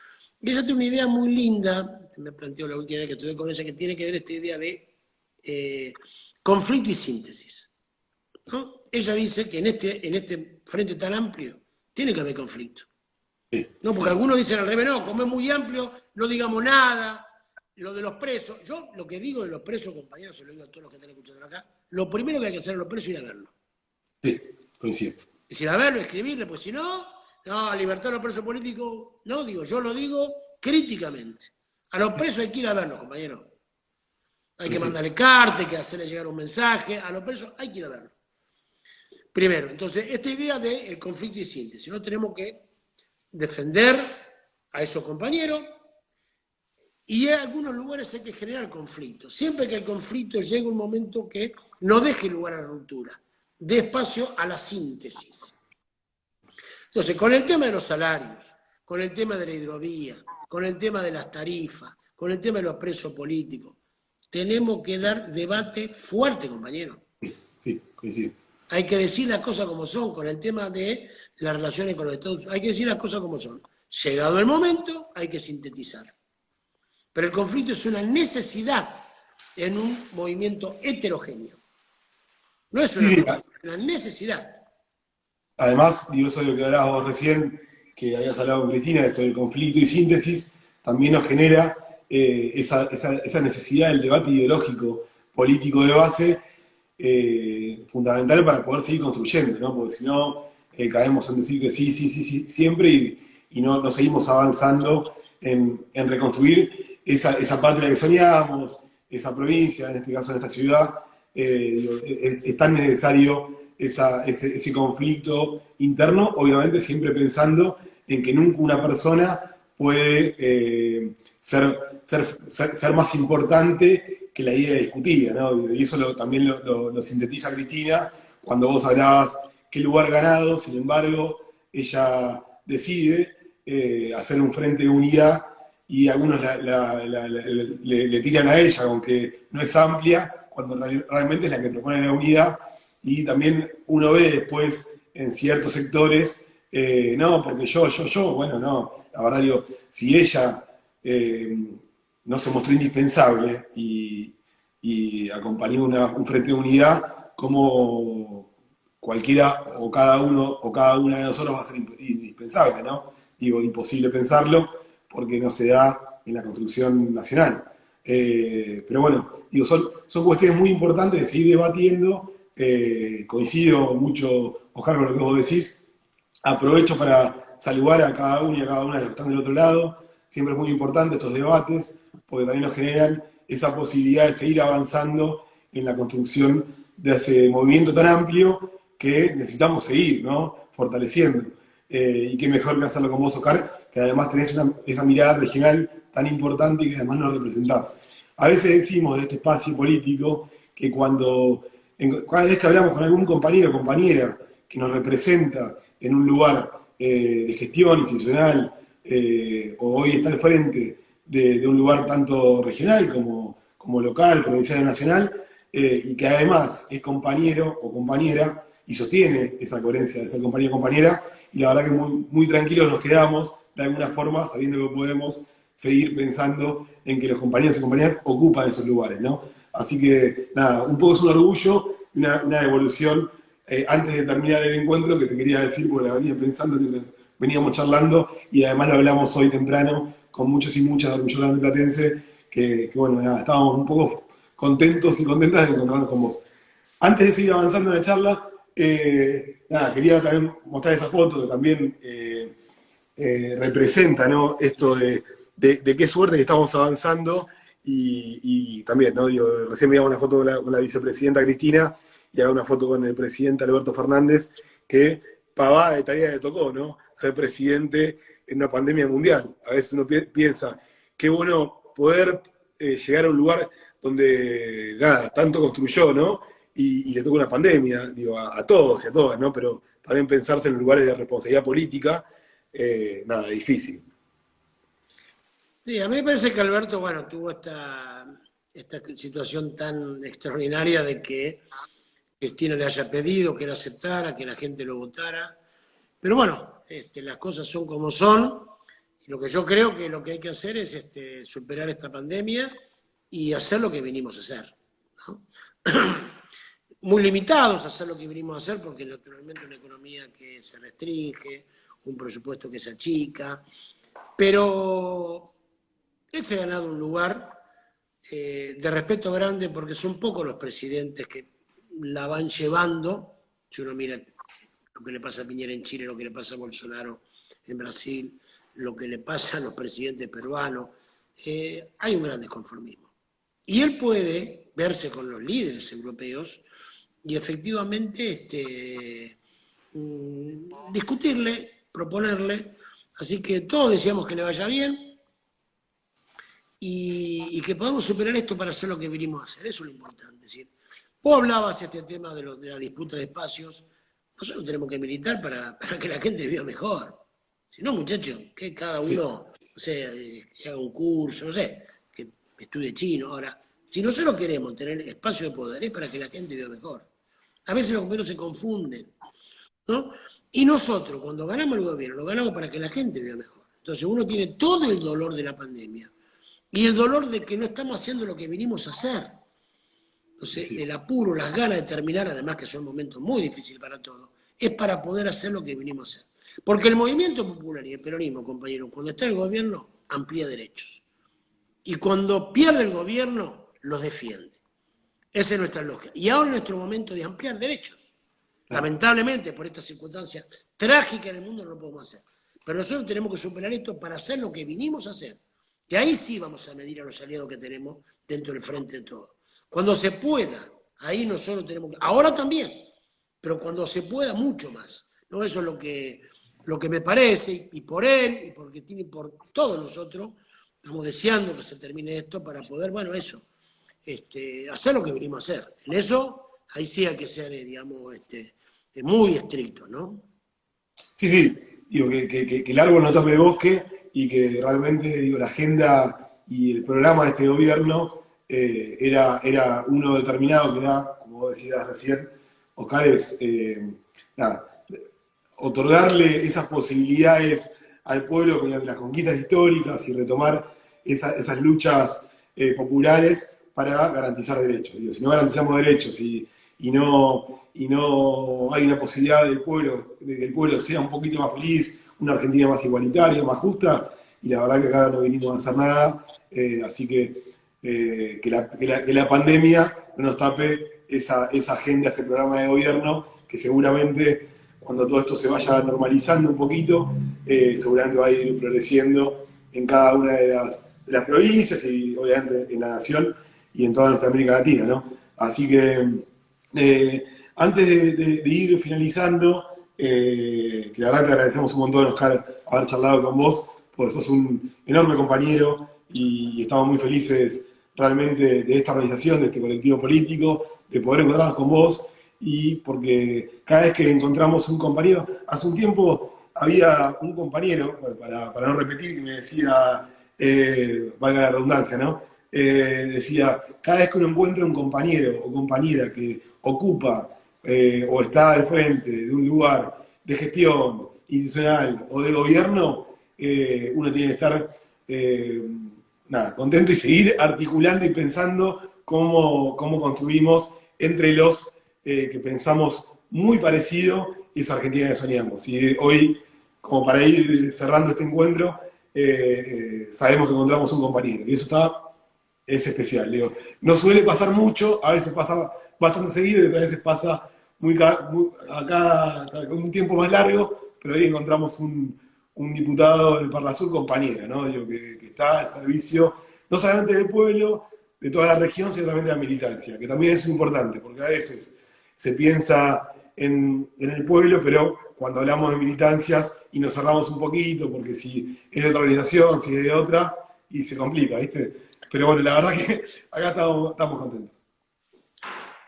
Y ella tiene una idea muy linda, que me planteó la última vez que estuve con ella, que tiene que ver esta idea de conflicto y síntesis, ¿no? Ella dice que en este frente tan amplio tiene que haber conflicto. No, porque algunos dicen al revés, no, como es muy amplio, no digamos nada. Lo de los presos, yo lo que digo de los presos, compañeros, se lo digo a todos los que están escuchando acá, lo primero que hay que hacer a los presos es ir a verlo. Sí, coincido. Es ir a verlo, escribirle, pues si no, libertad a los presos políticos, no, yo lo digo críticamente. A los presos hay que ir a verlos, compañeros. Hay que mandarle cartas, hay que hacerle llegar un mensaje, a los presos hay que ir a verlos. Primero, entonces, esta idea del conflicto y síntesis, no tenemos que defender a esos compañeros, y en algunos lugares hay que generar conflicto. Siempre que el conflicto llegue un momento que no deje lugar a la ruptura, dé espacio a la síntesis. Entonces, con el tema de los salarios, con el tema de la hidrovía, con el tema de las tarifas, con el tema de los presos políticos, tenemos que dar debate fuerte, compañeros. Sí, coincido. Hay que decir las cosas como son, con el tema de las relaciones con los Estados Unidos. Hay que decir las cosas como son. Llegado el momento, hay que sintetizar. Pero el conflicto es una necesidad en un movimiento heterogéneo. No es una necesidad. Además, eso es lo que hablabas vos recién, que habías hablado con Cristina, esto del conflicto y síntesis, también nos genera esa necesidad del debate ideológico, político de base, fundamental para poder seguir construyendo, ¿no? Porque si no, caemos en decir que sí, siempre, y no seguimos avanzando en reconstruir esa patria que soñamos, esa provincia, en este caso en esta ciudad, es tan necesario ese conflicto interno, obviamente siempre pensando en que nunca una persona puede ser más importante que la idea discutida, ¿no? Y eso también lo sintetiza Cristina cuando vos hablabas qué lugar ganado, sin embargo, ella decide hacer un frente de unidad y algunos le tiran a ella, aunque no es amplia, cuando realmente es la que propone la unidad, y también uno ve después en ciertos sectores, no, porque bueno, no, la verdad digo, si ella no se mostró indispensable y acompañó un frente de unidad, como cualquiera o cada uno o cada una de nosotros va a ser indispensable, ¿no? Digo, imposible pensarlo porque no se da en la construcción nacional. Pero bueno, digo, son cuestiones muy importantes de seguir debatiendo. Coincido mucho, Oscar, con lo que vos decís. Aprovecho para saludar a cada uno y a cada una de los que están del otro lado. Siempre es muy importante estos debates, porque también nos generan esa posibilidad de seguir avanzando en la construcción de ese movimiento tan amplio que necesitamos seguir, ¿no? Fortaleciendo. Y qué mejor que hacerlo con vos, Oscar, que además tenés esa mirada regional tan importante y que además nos representás. A veces decimos de este espacio político que cada vez que hablamos con algún compañero o compañera que nos representa en un lugar de gestión institucional, o hoy está al frente de un lugar tanto regional como local, provincial y nacional, y que además es compañero o compañera y sostiene esa coherencia de ser compañero o compañera, y la verdad que muy, muy tranquilos nos quedamos, de alguna forma, sabiendo que podemos seguir pensando en que los compañeros y compañeras ocupan esos lugares, ¿no? Así que, nada, un poco es un orgullo, una devolución. Antes de terminar el encuentro, que te quería decir, porque la venía pensando mientras veníamos charlando, y además lo hablamos hoy temprano con muchos y muchas orgullosamente platense, que bueno, nada, estábamos un poco contentos y contentas de encontrarnos con vos. Antes de seguir avanzando en la charla, nada, quería también mostrar esa foto que también representa, ¿no? Esto de qué suerte que estamos avanzando, y también, ¿no? Digo, recién veíamos una foto con la vicepresidenta Cristina, y haga una foto con el presidente Alberto Fernández, que pavada de tarea le tocó, ¿no? Ser presidente en una pandemia mundial. A veces uno piensa, qué bueno poder llegar a un lugar donde, nada, tanto construyó, ¿no? Y le toca una pandemia, digo, a todos y a todas, ¿no? Pero también pensarse en lugares de responsabilidad política, nada, difícil. Sí, a mí me parece que Alberto, bueno, tuvo esta situación tan extraordinaria de que Cristina le haya pedido, que él aceptara, que la gente lo votara. Pero bueno, las cosas son como son, y lo que yo creo que lo que hay que hacer es superar esta pandemia y hacer lo que vinimos a hacer, ¿no? Muy limitados a hacer lo que vinimos a hacer, porque naturalmente una economía que se restringe, un presupuesto que se achica, pero él se ha ganado un lugar de respeto grande, porque son pocos los presidentes que la van llevando. Si uno mira lo que le pasa a Piñera en Chile, lo que le pasa a Bolsonaro en Brasil, lo que le pasa a los presidentes peruanos, hay un gran desconformismo. Y él puede verse con los líderes europeos y efectivamente discutirle, proponerle. Así que todos deseamos que le vaya bien y que podamos superar esto para hacer lo que vinimos a hacer. Eso es lo importante. Es decir, vos hablabas de tema de la disputa de espacios. Nosotros tenemos que militar para que la gente viva mejor. Si no, muchachos, que cada uno, no sé, que haga un curso, no sé, que estudie chino. Ahora, si nosotros queremos tener espacio de poder, es para que la gente viva mejor. A veces los gobiernos se confunden, ¿no? Y nosotros, cuando ganamos el gobierno, lo ganamos para que la gente viva mejor. Entonces uno tiene todo el dolor de la pandemia y el dolor de que no estamos haciendo lo que vinimos a hacer. Entonces, sí, el apuro, las ganas de terminar, además que son momentos muy difíciles para todos, es para poder hacer lo que vinimos a hacer. Porque el movimiento popular y el peronismo, compañeros, cuando está el gobierno, amplía derechos. Y cuando pierde el gobierno, los defiende. Esa es nuestra lógica. Y ahora es nuestro momento de ampliar derechos. Lamentablemente, por esta circunstancia trágica en el mundo, no lo podemos hacer. Pero nosotros tenemos que superar esto para hacer lo que vinimos a hacer. Y ahí sí vamos a medir a los aliados que tenemos dentro del frente de todo. Cuando se pueda, ahí nosotros tenemos que... Ahora también, pero cuando se pueda mucho más. ¿No? Eso es lo que me parece, y por él, y porque tiene por todos nosotros, estamos deseando que se termine esto para poder, bueno, eso, hacer lo que venimos a hacer. En eso, ahí sí hay que ser, digamos, muy estricto, ¿no? Sí, sí, digo que el árbol no tape el bosque y que realmente digo, la agenda y el programa de este gobierno era uno determinado, que era, como vos decías recién, Oscar, es nada, otorgarle esas posibilidades al pueblo mediante las conquistas históricas y retomar esas luchas populares para garantizar derechos. Digo, si no garantizamos derechos y no hay una posibilidad del pueblo, de que el pueblo sea un poquito más feliz, una Argentina más igualitaria, más justa, y la verdad que acá no vinimos a hacer nada, así que la pandemia no nos tape esa agenda, ese programa de gobierno, que seguramente cuando todo esto se vaya normalizando un poquito, seguramente va a ir floreciendo en cada una de las provincias y obviamente en la nación y en toda nuestra América Latina, ¿no? Así que antes de ir finalizando, que la verdad te agradecemos un montón, Oscar, haber charlado con vos, porque sos un enorme compañero y estamos muy felices realmente de esta organización, de este colectivo político, de poder encontrarnos con vos y porque cada vez que encontramos un compañero, hace un tiempo había un compañero, para no repetir, que me decía, valga la redundancia, ¿no? Decía, cada vez que uno encuentra un compañero o compañera que ocupa o está al frente de un lugar de gestión institucional o de gobierno, uno tiene que estar nada, contento y seguir articulando y pensando cómo construimos entre los que pensamos muy parecido esa Argentina que soñamos. Y hoy, como para ir cerrando este encuentro, sabemos que encontramos un compañero. Y eso es especial. Digo, no suele pasar mucho, a veces pasa bastante seguido y otras veces pasa con un tiempo más largo, pero hoy encontramos un diputado del Parlasur compañero, ¿no? Digo, que está al servicio no solamente del pueblo, de toda la región, sino también de la militancia, que también es importante, porque a veces se piensa en el pueblo, pero cuando hablamos de militancias y nos cerramos un poquito, porque si es de otra organización, si es de otra, y se complica, ¿viste? Pero bueno, la verdad que acá estamos contentos.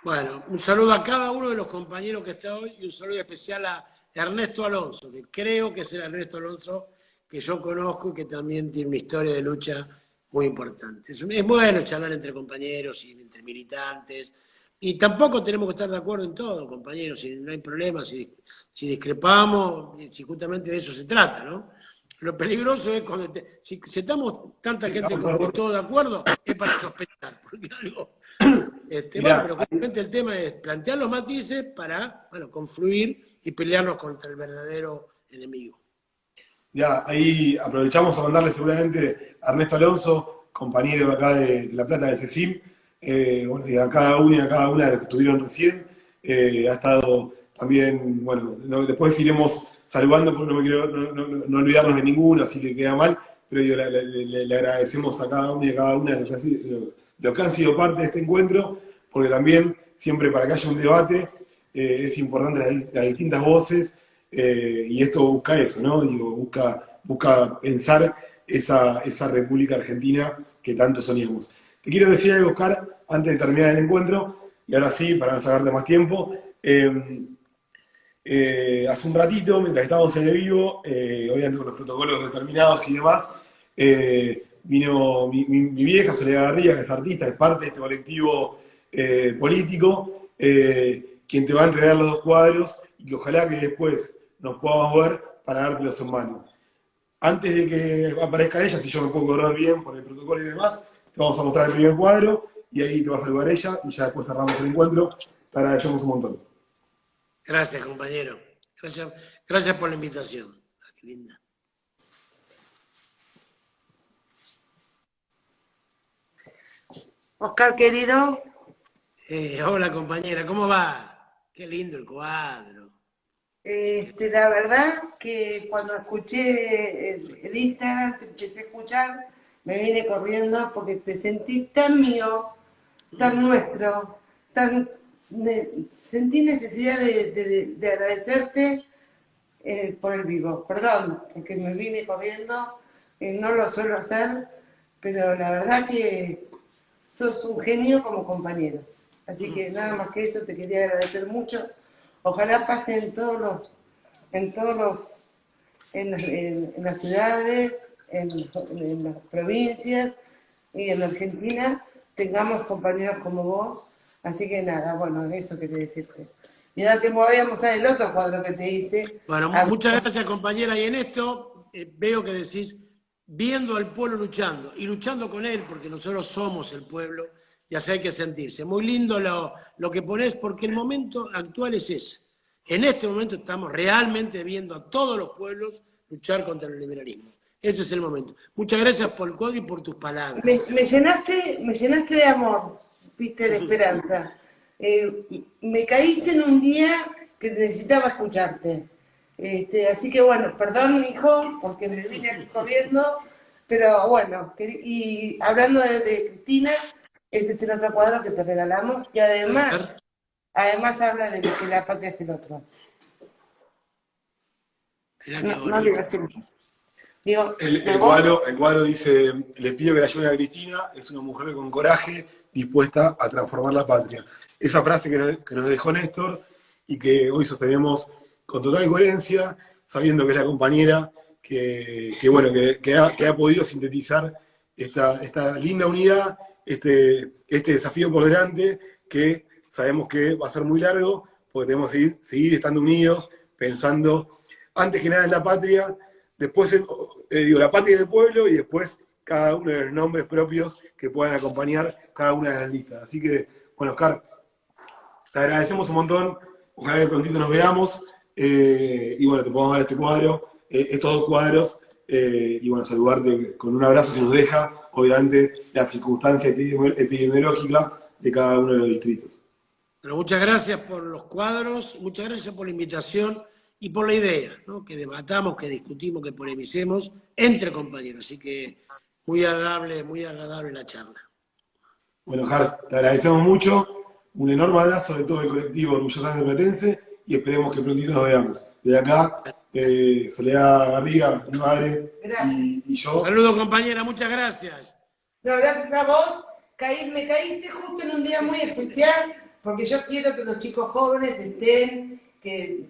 Bueno, un saludo a cada uno de los compañeros que está hoy y un saludo especial a Ernesto Alonso, que creo que es el Ernesto Alonso que yo conozco y que también tiene una historia de lucha muy importante. Es bueno charlar entre compañeros y entre militantes, y tampoco tenemos que estar de acuerdo en todo, compañeros, si no hay problema, si discrepamos, si justamente de eso se trata, ¿no? Lo peligroso es cuando, si estamos tanta gente como todos de acuerdo, es para sospechar, porque algo... bueno, Mirá, pero justamente el tema es plantear los matices para, bueno, confluir y pelearnos contra el verdadero enemigo. ya, ahí aprovechamos a mandarle seguramente a Ernesto Alonso, compañero de acá de La Plata de CECIM, bueno, y a cada uno y a cada una de las que estuvieron recién. Ha estado también, bueno, después iremos saludando porque no me quiero no olvidarnos de ninguno, así que queda mal, pero digo, le agradecemos a cada uno y a cada una de los que han sido parte de este encuentro, porque también siempre para que haya un debate es importante las distintas voces. Y esto busca eso, ¿no? Digo, busca pensar esa República Argentina que tanto soñamos. Te quiero decir algo, Oscar, antes de terminar el encuentro, y ahora sí, para no sacarte más tiempo. Hace un ratito, mientras estábamos en el vivo, obviamente con los protocolos determinados y demás, vino mi vieja, Soledad Garriga, que es artista, es parte de este colectivo político, quien te va a entregar los dos cuadros y que ojalá que después nos podamos ver para dártelos en mano. Antes de que aparezca ella, si yo me puedo correr bien por el protocolo y demás, te vamos a mostrar el primer cuadro y ahí te va a saludar ella y ya después cerramos el encuentro. Te agradecemos un montón. Gracias, compañero. Gracias por la invitación. Qué linda. Oscar, querido, Hola, compañera, ¿cómo va? Qué lindo el cuadro. la verdad que cuando escuché el Instagram, te empecé a escuchar me vine corriendo porque te sentí tan mío, tan nuestro, sentí necesidad de agradecerte por el vivo. Perdón, porque me vine corriendo, no lo suelo hacer, pero la verdad que sos un genio como compañero. Así que nada más que eso, te quería agradecer mucho. Ojalá pase en las ciudades, en las provincias y en la Argentina tengamos compañeros como vos. Así que nada, bueno, eso quería decirte. Y ahora te voy a mostrar el otro cuadro que te hice. Bueno, muchas gracias, compañera. Y en esto veo que decís, viendo al pueblo luchando, y luchando con él, porque nosotros somos el pueblo, y así hay que sentirse. Muy lindo lo que ponés, porque el momento actual es ese. En este momento estamos realmente viendo a todos los pueblos luchar contra el liberalismo. Ese es el momento. Muchas gracias por el cuadro y por tus palabras. Me llenaste de amor, viste, de esperanza. Me caíste en un día que necesitaba escucharte. Así que bueno, perdón, hijo, porque me vine aquí corriendo, pero bueno, y hablando de Cristina, este es el otro cuadro que te regalamos, que además habla de que la patria es el otro. No digo así. Digo, El cuadro dice, les pido que la lleven a Cristina, es una mujer con coraje, dispuesta a transformar la patria. Esa frase que nos dejó Néstor y que hoy sostenemos con total coherencia, sabiendo que es la compañera que ha podido sintetizar esta linda unidad, este desafío por delante, que sabemos que va a ser muy largo, porque tenemos que seguir estando unidos, pensando antes que nada en la patria, después la patria del pueblo y después cada uno de los nombres propios que puedan acompañar cada una de las listas. Así que, bueno, Oscar, te agradecemos un montón, ojalá que prontito nos veamos, y bueno, te podamos dar este cuadro, estos dos cuadros, y bueno, saludarte con un abrazo si nos deja, obviamente, la circunstancia epidemiológica de cada uno de los distritos. Pero muchas gracias por los cuadros, muchas gracias por la invitación y por la idea, ¿no? Que debatamos, que discutimos, que polemicemos entre compañeros. Así que muy agradable la charla. Bueno, Jar, te agradecemos mucho, un enorme abrazo de todo el colectivo Orgullosamente Platense y esperemos que prontito nos veamos. Desde acá, Soledad Garriga, mi madre y yo. Saludos, compañera, muchas gracias. No, gracias a vos, me caíste justo en un día muy especial, porque yo quiero que los chicos jóvenes estén, que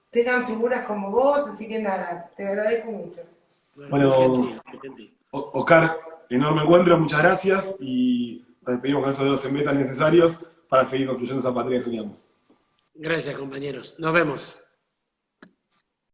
tengan figuras como vos, así que nada, te agradezco mucho. Bueno, Oscar, enorme encuentro, muchas gracias y nos despedimos con esos dedos en meta necesarios para seguir construyendo esa patria que soñamos. Gracias, compañeros. Nos vemos.